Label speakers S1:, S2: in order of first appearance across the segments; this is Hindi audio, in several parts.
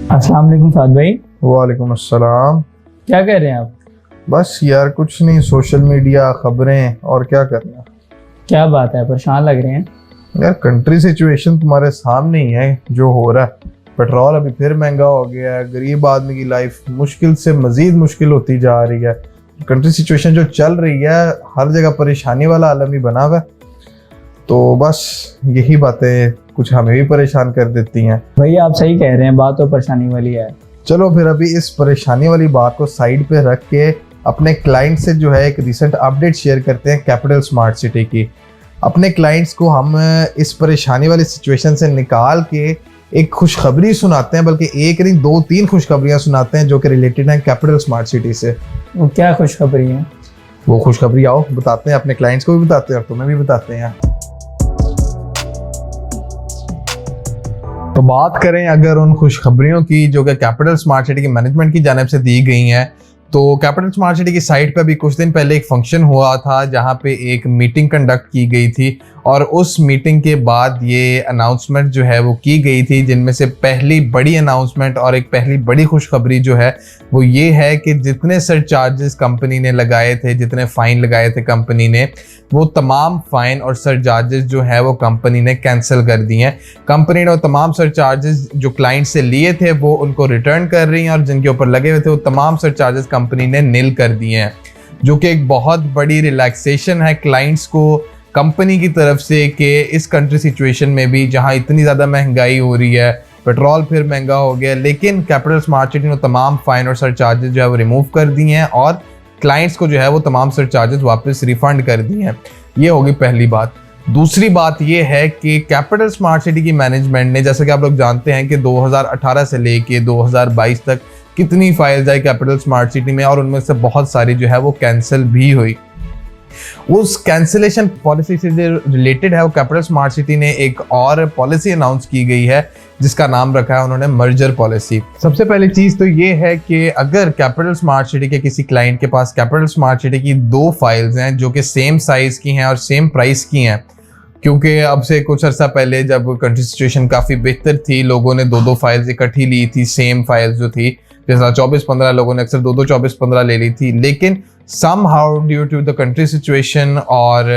S1: अस्सलाम वालेकुम साद भाई।
S2: वालेकुम अस्सलाम।
S1: क्या कह रहे हैं आप?
S2: बस यार कुछ नहीं, सोशल मीडिया, खबरें, और क्या करना।
S1: क्या बात है, परेशान लग रहे हैं?
S2: यार कंट्री सिचुएशन तुम्हारे सामने ही है जो हो रहा है। पेट्रोल अभी फिर महंगा हो गया है, गरीब आदमी की लाइफ मुश्किल से मजीद मुश्किल होती जा रही है। कंट्री सिचुएशन जो चल रही है, हर जगह परेशानी वाला आलम ही बना हुआ है। तो बस यही बातें कुछ हमें भी परेशान कर देती हैं।
S1: भाई आप सही कह रहे हैं, बात तो परेशानी वाली है।
S2: चलो फिर अभी इस परेशानी वाली बात को साइड पे रख के अपने क्लाइंट से जो है एक रिसेंट अपडेट शेयर करते हैं कैपिटल स्मार्ट सिटी की। अपने क्लाइंट्स को हम इस परेशानी वाली सिचुएशन से निकाल के एक खुशखबरी सुनाते हैं, बल्कि एक नहीं 2-3 खुशखबरियां सुनाते हैं जो कि रिलेटेड हैं कैपिटल स्मार्ट सिटी से।
S1: वो क्या खुशखबरी है?
S2: वो खुशखबरी आओ बताते हैं, अपने क्लाइंट्स को भी बताते हैं और तुम्हें भी बताते हैं। तो बात करें अगर उन खुशखबरियों की जो कि कैपिटल स्मार्ट सिटी की मैनेजमेंट की जानिब से दी गई हैं, तो कैपिटल स्मार्ट सिटी की साइट पर भी कुछ दिन पहले एक फंक्शन हुआ था जहां पे एक मीटिंग कंडक्ट की गई थी और उस मीटिंग के बाद ये अनाउंसमेंट जो है वो की गई थी, जिनमें से पहली बड़ी अनाउंसमेंट और एक पहली बड़ी खुशखबरी जो है वो ये है कि जितने सरचार्जेस कंपनी ने लगाए थे, जितने फ़ाइन लगाए थे कंपनी ने, वो तमाम फ़ाइन और सरचार्जेस जो है वो कंपनी ने कैंसिल कर दिए हैं। कंपनी ने वो तमाम सरचार्जेस जो क्लाइंट से लिए थे वो उनको रिटर्न कर रही हैं और जिनके ऊपर लगे हुए थे वो तमाम सरचार्जेस कंपनी ने नील कर दिए हैं, जो कि एक बहुत बड़ी रिलैक्सेशन है क्लाइंट्स को कंपनी की तरफ से कि इस कंट्री सिचुएशन में भी जहां इतनी ज़्यादा महंगाई हो रही है, पेट्रोल फिर महंगा हो गया, लेकिन कैपिटल स्मार्ट सिटी ने तमाम फाइन और सरचार्जेस जो है वो रिमूव कर दिए हैं और क्लाइंट्स को जो है वो तमाम सरचार्जेस वापस रिफंड कर दिए हैं। ये होगी पहली बात। दूसरी बात ये है कि कैपिटल स्मार्ट सिटी की मैनेजमेंट ने, जैसे कि आप लोग जानते हैं कि 2018 से लेके 2022 तक कितनी फाइल्स आई कैपिटल स्मार्ट सिटी में और उनमें से बहुत सारी जो है वो कैंसिल भी हुई। उस कैंसिलेशन पॉलिसी से जो रिलेटेड है वो कैपिटल स्मार्ट सिटी ने एक और पॉलिसी अनाउंस की गई है जिसका नाम रखा है उन्होंने मर्जर पॉलिसी। सबसे पहली चीज तो ये है कि अगर कैपिटल स्मार्ट सिटी के किसी क्लाइंट के पास कैपिटल स्मार्ट सिटी की 2 फाइल्स हैं जो कि सेम साइज की हैं और सेम प्राइस की हैं, क्योंकि अब से कुछ अर्सा पहले जब कंट्री सिचुएशन काफ़ी बेहतर थी, लोगों ने 2-2 फाइल्स इकट्ठी ली थी, सेम फाइल्स जो थी, जैसा 24-15 लोगों ने अक्सर 2-2 24-15 ले ली थी, लेकिन somehow due to the country situation और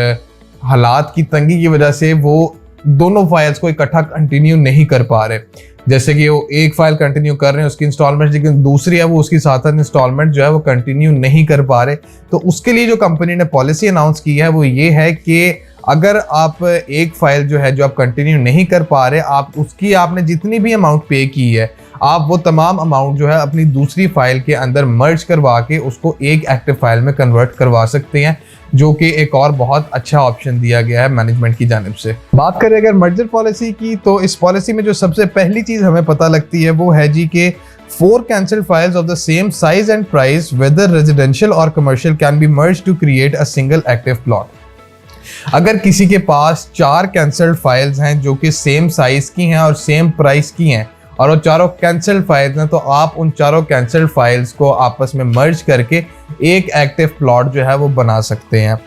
S2: हालात की तंगी की वजह से वो दोनों फाइल्स को इकट्ठा कंटिन्यू नहीं कर पा रहे। जैसे कि वो एक फाइल कंटिन्यू कर रहे हैं उसकी इंस्टॉलमेंट, लेकिन दूसरी है वो उसकी साथ साथ इंस्टॉलमेंट जो है वो कंटिन्यू नहीं कर पा रहे। तो उसके लिए जो कंपनी ने पॉलिसी अनाउंस की है वो ये है कि अगर आप एक फाइल जो है जो आप कंटिन्यू नहीं कर पा रहे, आप उसकी आपने जितनी भी अमाउंट पे की है, आप वो तमाम अमाउंट जो है अपनी दूसरी फाइल के अंदर मर्ज करवा के उसको एक एक्टिव फाइल में कन्वर्ट करवा सकते हैं, जो कि एक और बहुत अच्छा ऑप्शन दिया गया है मैनेजमेंट की जानिब से। बात करें अगर मर्जर पॉलिसी की, तो इस पॉलिसी में जो सबसे पहली चीज़ हमें पता लगती है वो है जी कि 4 cancel files of the same size and price whether residential और commercial can be merge to create a single active plot. अगर किसी के पास 4 कैंसल्ड फाइल्स हैं जो कि सेम साइज की हैं और सेम प्राइस की हैं और वो चारों कैंसल्ड फाइल्स हैं, तो आप उन चारों कैंसल्ड फाइल्स को आपस में मर्ज करके एक एक्टिव प्लॉट जो है वो बना सकते हैं।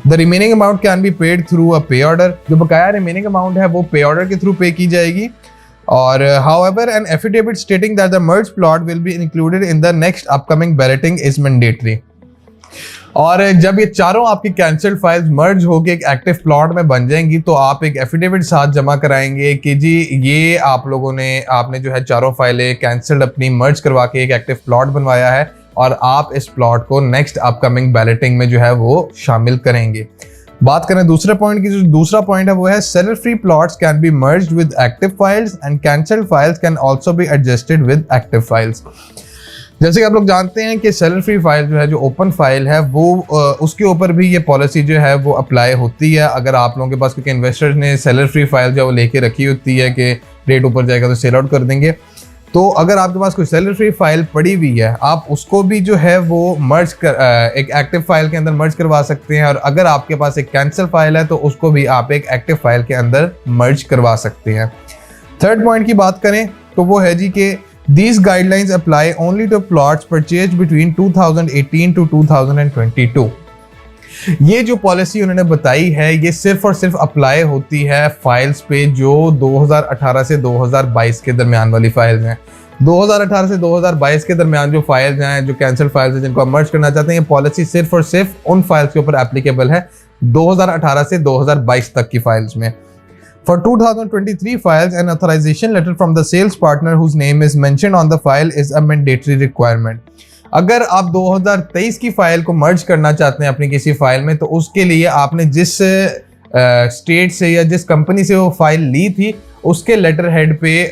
S2: The remaining amount can be paid through a पे ऑर्डर। जो बकाया रिमेनिंग अमाउंट है वो पे ऑर्डर के थ्रू पे की जाएगी। और however an affidavit stating that the merge plot will be included in the next upcoming balloting is mandatory. और जब ये चारों आपकी कैंसल्ड फाइल्स मर्ज होकर एक एक्टिव प्लॉट में बन जाएंगी, तो आप एक एफिडेविट साथ जमा कराएंगे कि जी ये आपने जो है चारों फाइलें कैंसल्ड अपनी मर्ज करवा के एक एक्टिव प्लॉट बनवाया है और आप इस प्लॉट को नेक्स्ट अपकमिंग बैलेटिंग में जो है वो शामिल करेंगे। बात करें दूसरे पॉइंट की, जो दूसरा पॉइंट है वो है seller free plots can be merged with active files and cancelled files can also be adjusted with active files. जैसे कि आप लोग जानते हैं कि सेलर फ्री फाइल जो है, जो ओपन फाइल है, वो उसके ऊपर भी ये पॉलिसी जो है वो अप्लाई होती है। अगर आप लोगों के पास, क्योंकि इन्वेस्टर्स ने सेलर फ्री फाइल जो है वो लेके रखी होती है कि रेट ऊपर जाएगा तो सेल आउट कर देंगे, तो अगर आपके पास कोई सेलर फ्री फाइल पड़ी हुई है, आप उसको भी जो है वो मर्ज कर एक एक्टिव फाइल के अंदर मर्ज करवा सकते हैं। और अगर आपके पास एक कैंसिल फाइल है तो उसको भी आप एक एक्टिव फाइल के अंदर मर्ज करवा सकते हैं। थर्ड पॉइंट की बात करें तो वो है जी कि These guidelines apply only to plots purchased between 2018 to 2022। ये जो पॉलिसी उन्होंने बताई है ये सिर्फ और सिर्फ अप्लाई होती है फाइल्स पे जो 2018 से 2022 के दरमियान वाली फाइल्स हैं। 2018 से 2022 के दरमियान जो फाइल्स हैं, जो कैंसिल फाइल्स हैं, जिनको आप मर्ज करना चाहते हैं, ये पॉलिसी सिर्फ और सिर्फ उन फाइल्स के ऊपर एप्लीकेबल है 2018 से 2022 तक की फाइल्स में। For 2023 files, an authorization letter from the sales partner whose name is mentioned on the file is a mandatory requirement. अगर आप 2023 की फाइल को मर्ज करना चाहते हैं अपनी किसी फाइल में, तो उसके लिए आपने जिस स्टेट से या जिस कंपनी से वो फाइल ली थी, उसके लेटर हेड पे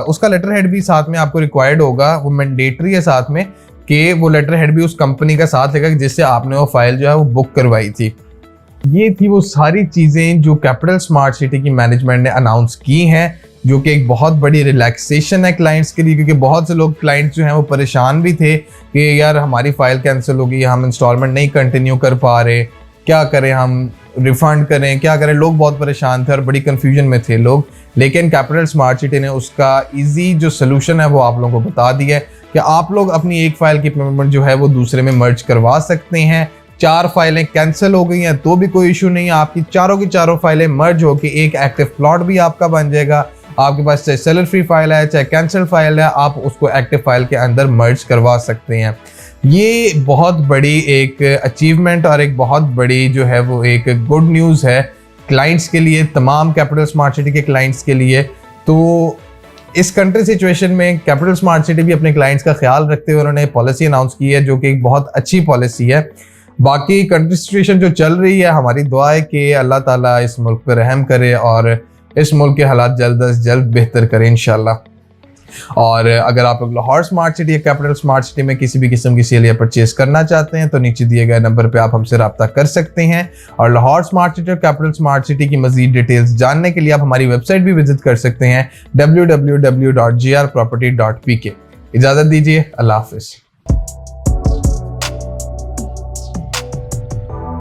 S2: उसका लेटर हेड भी साथ में आपको रिक्वायर्ड होगा। वो मैंडेटरी है साथ में कि वो लेटर हेड भी उस कंपनी का साथ लेगा जिससे आपने वो फाइल जो है वो बुक करवाई थी। ये थी वो सारी चीज़ें जो कैपिटल स्मार्ट सिटी की मैनेजमेंट ने अनाउंस की हैं, जो कि एक बहुत बड़ी रिलैक्सेशन है क्लाइंट्स के लिए, क्योंकि बहुत से लोग क्लाइंट्स जो हैं वो परेशान भी थे कि यार हमारी फ़ाइल कैंसिल हो गई, हम इंस्टॉलमेंट नहीं कंटिन्यू कर पा रहे, क्या करें, हम रिफ़ंड करें, क्या करें। लोग बहुत परेशान थे और बड़ी कन्फ्यूजन में थे लोग। लेकिन कैपिटल स्मार्ट सिटी ने उसका ईजी जो सोल्यूशन है वो आप लोगों को बता दिया है कि आप लोग अपनी एक फ़ाइल की पेमेंट जो है वो दूसरे में मर्ज करवा सकते हैं। 4 फाइलें कैंसिल हो गई हैं तो भी कोई इशू नहीं है, आपकी चारों की चारों फाइलें मर्ज होकर एक एक्टिव प्लॉट भी आपका बन जाएगा। आपके पास चाहे सेलर फ्री फाइल है चाहे कैंसिल फाइल है, आप उसको एक्टिव फाइल के अंदर मर्ज करवा सकते हैं। ये बहुत बड़ी एक अचीवमेंट और एक बहुत बड़ी जो है वो एक गुड न्यूज़ है क्लाइंट्स के लिए, तमाम कैपिटल स्मार्ट सिटी के क्लाइंट्स के लिए। तो इस कंट्री सिचुएशन में कैपिटल स्मार्ट सिटी भी अपने क्लाइंट्स का ख्याल रखते हुए उन्होंने पॉलिसी अनाउंस की है, जो कि एक बहुत अच्छी पॉलिसी है। बाकी कंट्री सिचुएशन जो चल रही है, हमारी दुआ है कि अल्लाह ताला इस मुल्क पर रहम करे और इस मुल्क के हालात जल्द अज जल्द बेहतर करें इंशाल्लाह। और अगर आप लोग लाहौर स्मार्ट सिटी या कैपिटल स्मार्ट सिटी में किसी भी किस्म की सेल या परचेज करना चाहते हैं तो नीचे दिए गए नंबर पे आप हमसे रब्ता कर सकते हैं। और लाहौर स्मार्ट सिटी और कैपिटल स्मार्ट सिटी की मजीद डिटेल्स जानने के लिए आप हमारी वेबसाइट भी विजिट कर सकते हैं www.grproperty.pk। इजाज़त दीजिए, अल्लाह हाफिज़।